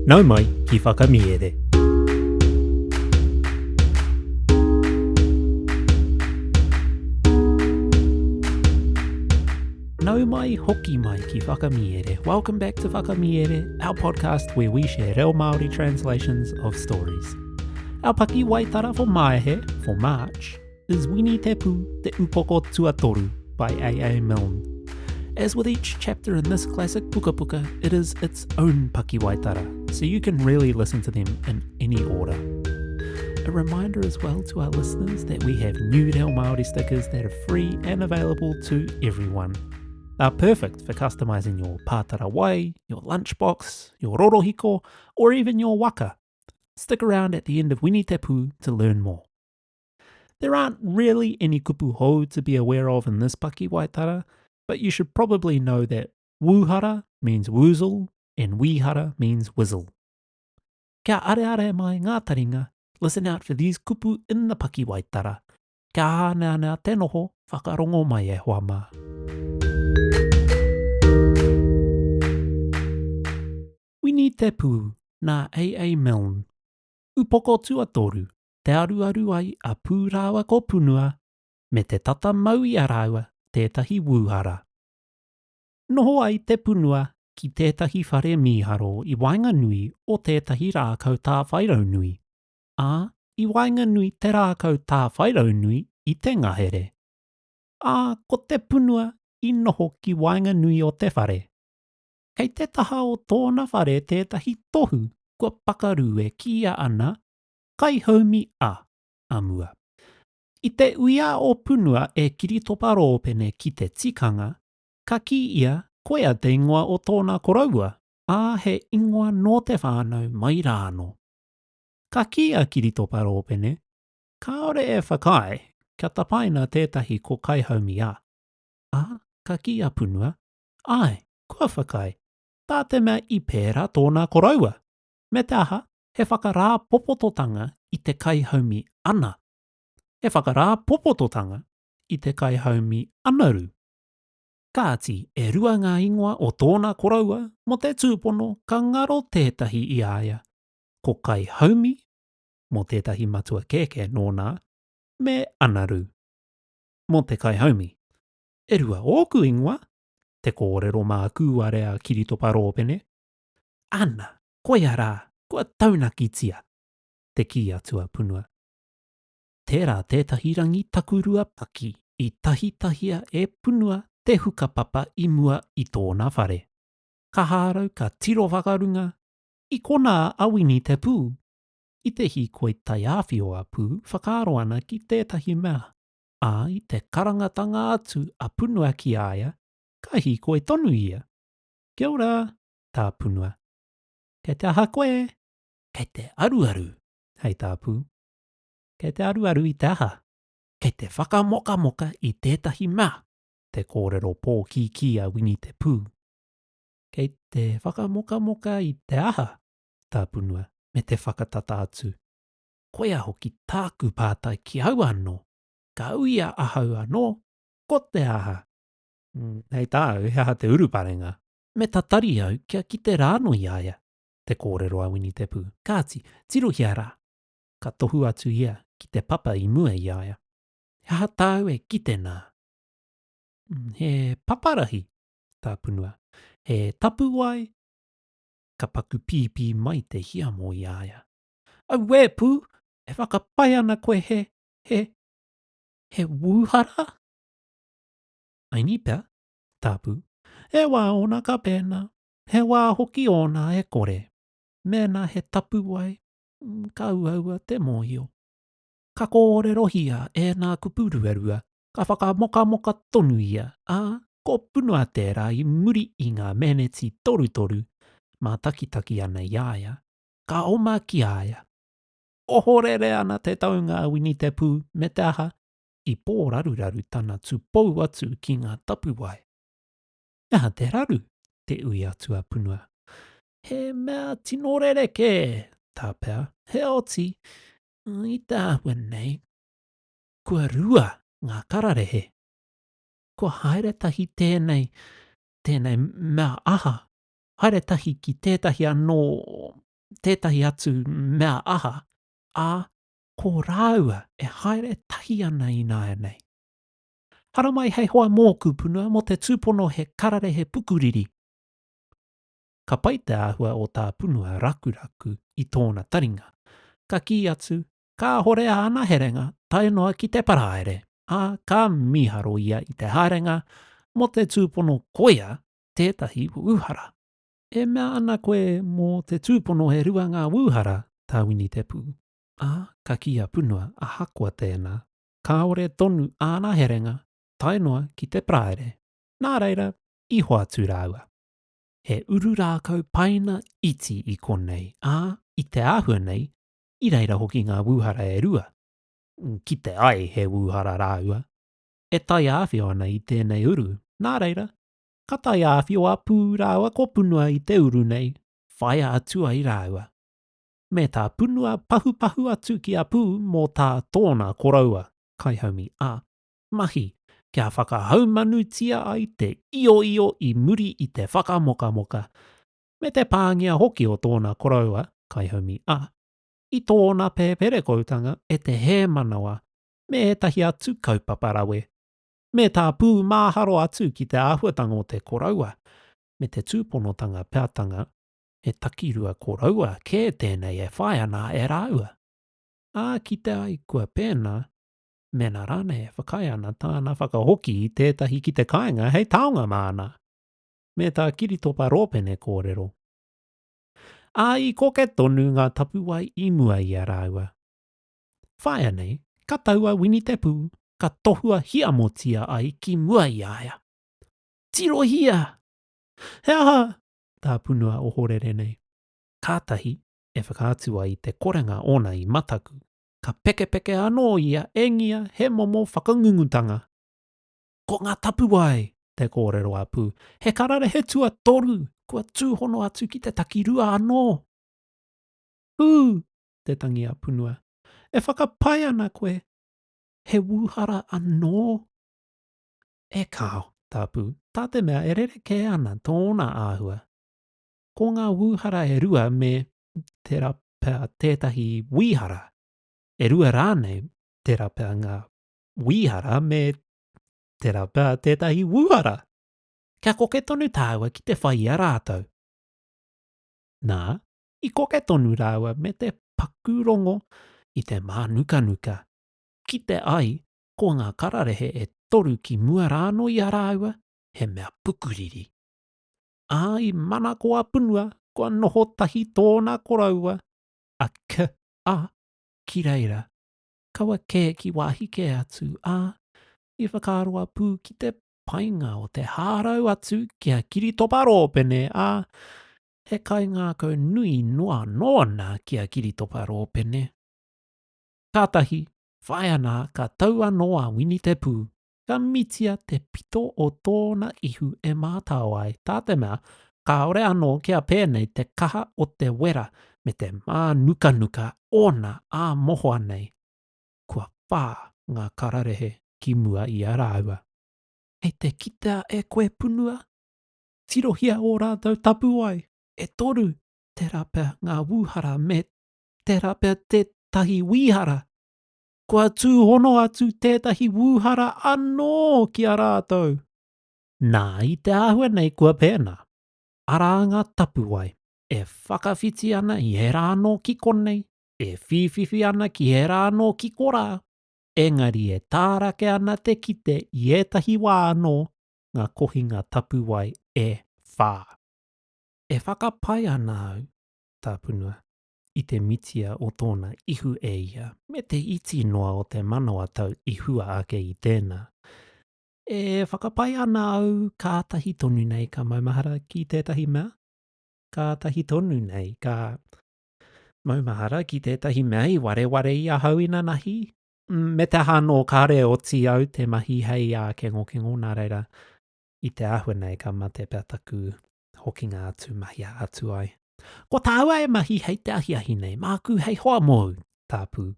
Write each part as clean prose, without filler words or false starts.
Nau mai ki whakamiere. Nau mai hoki mai ki whakamiere. Welcome back to Whakamiere, our podcast where we share reo Māori translations of stories. Our Pakiwaitara for Maehe, for March, is Wini-te-Pū te Upoko Tuatoru by A.A. Milne. As with each chapter in this classic puka puka, it is its own Pakiwaitara, so you can really listen to them in any order. A reminder as well to our listeners that we have new reo Māori stickers that are free and available to everyone. They're perfect for customising your pātara wai, your lunchbox, your rorohiko, or even your waka. Stick around at the end of Wini-te-Pū to learn more. There aren't really any kupu hou to be aware of in this Pakiwaitara, but you should probably know that wuhara means Woozle and wihara means Wizzle. Kia are mai ngā taringa, listen out for these kupu in the Pakiwaitara. Kia hānea nā te noho, whakarongo mai e hoa mā. Wini-te-Pū, nā A.A. Milne. Upoko tuatoru, te aruaru ai a pū rāua ko Punua, me te tata maui a rāua, tētahi wuhara. Noho ai te Punua ki tētahi whare mīharo i Wainganui o tētahi rākau tā whairaunui. Ā, i Wainganui te rākau tā whairaunui i te ngahere. Ā, ko te Punua i noho ki Wainganui o te whare. Kei te taha o tōna whare tētahi tohu, kua pakaru e kia ana, kai haumi a, amua. I te uia o Punua e kiritopa rōpene ki te tikanga, ka ki ia koea te ingoa o tōna koraua, ā he ingoa no te whānau mai rāno. Ka ki a kiritopa rōpene, kāore e whakai, kia tapaina tētahi ko kai haumi a. Ā, ka ki a Punua, ai, kua whakai, tā te mea i pērā tōna koraua. Me te aha, he whakarā popototanga i te kai haumi ana. He whakarā popototanga i te kai haumi anaru. Kāti e rua ngā ingoa o tōna koraua mo te tūpono ka ngaro tētahi i aia. Ko kai haumi, mo tētahi matua kēke nōnā, me anaru. Mo te kai haumi, e rua ōku ingoa, te kōrero mā kūare a kiritopa rōpene. Ana, koe rā, kua taunaki-tia, te ki atua Punua. Tērā tētahi rangi takurua paki i tahitahia e Punua te hukapapa i mua i tōna whare. Ka hārau ka tiro whakarunga, i kona a Wini-te-Pū. I te hikoi tai āwhio a Pū whakaaro ana ki tētahi mea. Ā, i te karangatanga atu a Punua ki aia, ka hikoi tonu ia. Kia ora, tā Punua. Kei te aha koe, kei te aruaru, hei tā Pū. Kei te aruaru i te aha, kei te whakamoka i tētahi mea. Te kōrero pō ki a Wini-te-Pū. Kei te whakamoka i te aha, tā Punua, me te whakatata atu. Koea hoki tāku pātai ki au anō, ka uia ahau anō, ko te aha. Hei tāu, he aha te uruparenga. Me tatari au kia ki te rāno i aia. Te kōrero a Wini-te-Pū. Kāti, tirohi ara. Ka tohu atu ia ki te papa i mua i aia. He aha tāu e ki te nā. He paparahi, tā Punua. He tapu wai, ka paku pīpī mai te hiamo i aia. Au we Pū, e whakapai ana koe he wuhara? Ai ni pea, tā Pū. He wā ona ka pēna, he wā hoki ona e kore. Mēnā he tapu wai, ka uaua te mōhio. Ka kōrerohia e nā kupuruerua. Ka whakamoka tonu ia, ko Punua tērā i muri i ngā meneti toru, mā takitaki ana i aia, ka oma ki aia. Ohorere ana te taunga a Wini-te-Pū me te aha, i pō raruraru tana tūpou atu ki ngā tapu wai. Aha te raru, te ui atu a Punua. He mea tino rereke, tā pea, he oti, i te ahua nei, kua rua ngā kararehe. Ko haere tahi tēnei mea aha. Haere tahi ki tētahi anō tētahi atu mea aha, ko rāua e haere tahi ana I nāia nei. Hara mai hei hoa mōku Punua mo te tūpono he kararehe pukuriri. Ka pai te āhua o tā Punua rakuraku I tōna taringa. Ka ki atu, ka hore ana herenga, tai noa ki te paraere, ka miharo ia I te haerenga mo te tūpono koia tētahi wuhara. E mea ana koe mō te tūpono he rua ngā wuhara, tā Wini-te-Pū. Ka kia Punua a hakua tēnā, ka ore tonu ana herenga, tai noa ki te praere. Nā reira, I hoa tū rāua. He uru rākau paina iti I konei, I te āhua nei, I reira hoki ngā wuhara e rua. Ki te ai he wuhara rāua. E tai āwhio ana I tēnei uru. Nā reira, ka tai āwhio a pū rāua ko Punua I te uru nei, whaia atua I rāua. Me tā Punua pahu atu ki a pū mō tā tōna koraua, kai haumi mahi, kia whakahaumanutia ai te io I muri I te whakamoka. Me te pāngia hoki o tōna koraua, kai haumi I tōna pēpere koutanga e te he manawa, me etahi atu kaupaparawe. Me tā pū māharo atu ki te āhuatanga o te koraua, me te tūponotanga pētanga, e takirua koraua kē tēnei e whai ana e rāua. Ki te ai kua pēnā, mena rāne e whakai ana tāna whakahoki I tētahi ki te kāinga hei taonga māna. Me tā kiritopa rōpene kōrero. I koke tonu ngā tapuwai I mua I a rāua. Whaia nei, ka taua Wini-te-Pū, ka tohua hiamotia ai ki mua I aia. Tirohia! He aha! Tā Punua o horere nei. Kātahi e whakaatua I te korenga ona I mataku. Ka peke anō ia engia he momo whakangungutanga. Ko ngā tapuwai, te kōrero a Pū. He karare he tua toru, kua tūhono atu ki te takirua anō. Te tangi a Punua. E whakapai ana koe. He wuhara anō. E kao, tā Pū. Tā te mea e rere ana tōna āhua. Ko ngā wuhara e rua me tērā pēr tētahi wihara. E rua rānei tērā pēr ngā wihara me tērā pēr tētahi wuhara. Kia koke tonu tāua ki te whai a rātou. Nā, I koke tonu rāua me te pakurongo I te mānuka. Ki te ai, ko ngā kararehe e toru ki mua rāno I a rāua, he mea pukuriri. I mana ko a Punua, kua noho tahi tōna koraua. Ki reira, kaua kē ki wāhike atu, I whakaaro a Pū ki te painga o te hārau atu kia kiritopa rōpene, he kai ngā kau nui noa nōna kia kiritopa rōpene. Kātahi, whai ana ka taua noa Wini-te-Pū, ka mitia te pito o tōna ihu e mātau ai. Tā te mea, ka ore anō kia pēnei te kaha o te wera me te mānuka ona moho anei. Kua pā ngā kararehe ki mua I a rāua. Hei te kitea e koe Punua. Tirohia o rātou tapu ai. E toru tērā pēr ngā wuhara me tērā pēr tētahi wihara. Kua tūhono atu tētahi wuhara anō ki a rātou. Nā I te āhua nei kua pēnā. Ara ngā tapuwai e whakawhiti ana I he rāno ki konei, e whiwhiwhi ana ki he rāno ki korā. Engari e tārake ana te kite I etahi wā anō, ngā kohinga tapuwai e whā. E whakapai ana au, tā Punua, I te mitia o tōna ihu e ia, me te iti noa o te manawa tau I hua ake I tēnā. E whakapai ana au kātahi tonu nei ka maumahara ki tētahi mea. Kātahi tonu nei ka maumahara ki tētahi mea I wareware I a hauina nahi. Me te hano kāre o ti au te mahi hei a kengo nā reira. I te āhua nei ka mate pētaku hokinga atu mahi a atu ai. Ko tāua e mahi hei te ahi nei, māku hei hoa mōu, tā Pū.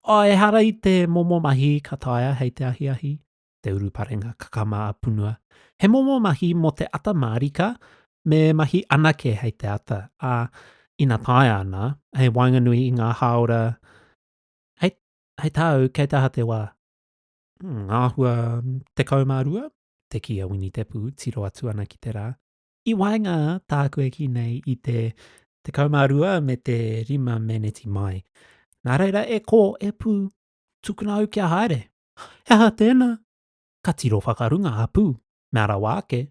E hara I te momo mahi ka taia hei te ahi, te uruparenga kakama a Punua. He momo mahi mo te ata marika, me mahi anake hei te ata. ina tae ana, hei wainganui i ngā haora, hei tau kei taha te wā. Ngā hua te kaumārua, te kia Wini-te-Pū, tiro atu ana ki te rā. I wainga tākua ki nei i te kaumārua me te rima meneti mai. Nā reira e ko e pū tukuna au kia haere. Hea tēnā, ka tiro whakarunga a pū, mea rawa ake.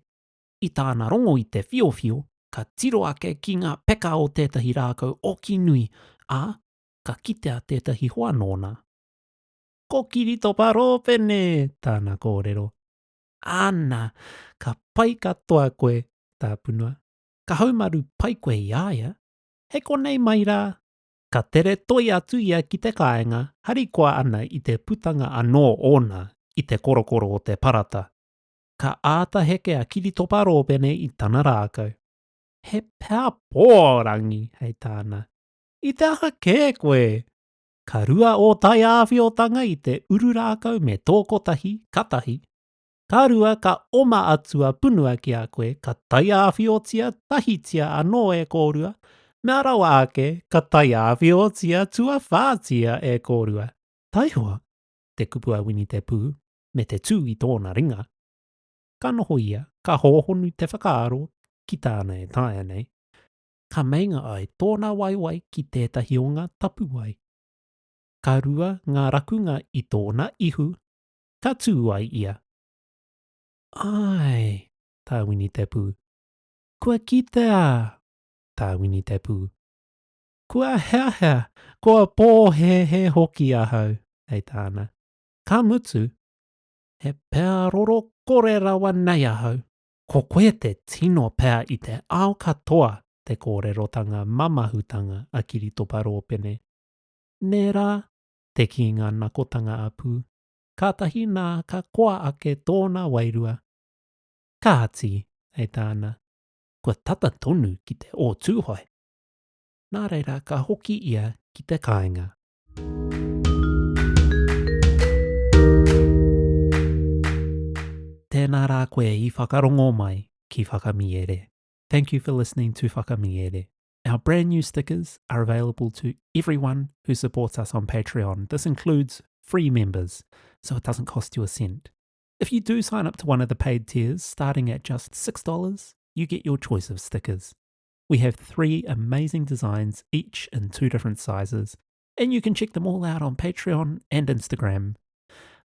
I tāna rongo i te whiowhio, ka tiro ake ki ngā peka o tētahi rākau o ki nui, a ka kitea tētahi hoa nōna. Ko kirito paro pene, tāna kōrero. Ana, ka pai katoa koe, tā punua. Ka haumaru pai koe i aia. He konei mai rā. Ka tere toi atu ia ki te kāinga, harikoa ana i te putanga anō ona i te korokoro o te parata. Ka āta heke a kirito paro pene i tana rākau. He pēa pōrangi, hei tāna. I te aha kē koe. Ka rua o tai āwhiotanga i te uru rākau me tōkotahi, katahi. Ka rua ka oma atua punua ki a koe, ka tai āwhiotia tahitia anō e kōrua. Mea rawa ake, ka tai āwhiotia tua whātia e kōrua. Taihua, te kupua Wini-te-Pū, me te tū i tōna ringa. Ka noho ia, ka hohonu te whakaaro, ki tāna e tae nei. Ka meinga ai tōna waiwai ki tētahi o ngā tapuai. Ka rua ngā rakunga i tōna ihu, ka tū ai ia. Ai, tā Wini-te-Pū. Kua kitea, tā Wini-te-Pū. Kua hea, kua pōhehe hoki ahau, hei tāna. Ka mutu, he pēa roro kore rawa nei ahau. Ko koe te tino pēa i te ao katoa te kōrerotanga mamahutanga a kirito paro pene. Nē rā, te ki ngā nakotanga a Pū. Kātahi nā ka koa ake tōna wairua. Ka ati, hei tāna. Kua tata tonu ki te o tūhoi. Nā reira ka hoki ia ki te kāinga. Tēnā rā koe i whakarongo mai ki whakamiere. Thank you for listening to Whakamiere. Our brand new stickers are available to everyone who supports us on Patreon. This includes free members, so it doesn't cost you a cent. If you do sign up to one of the paid tiers, starting at just $6, you get your choice of stickers. We have 3 amazing designs, each in 2 different sizes, and you can check them all out on Patreon and Instagram.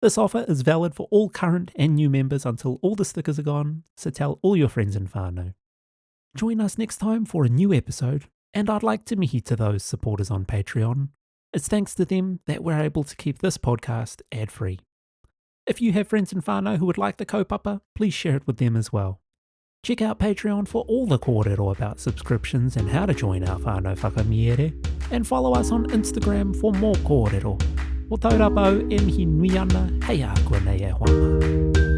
This offer is valid for all current and new members until all the stickers are gone, so tell all your friends and whānau. Join us next time for a new episode, and I'd like to mihi to those supporters on Patreon. It's thanks to them that we're able to keep this podcast ad-free. If you have friends and whānau who would like the kaupapa, please share it with them as well. Check out Patreon for all the kōrero about subscriptions and how to join our whānau whakamiere, and follow us on Instagram for more kōrero. O Taurapa e mihi nui ana, hei a koe nei e hoa.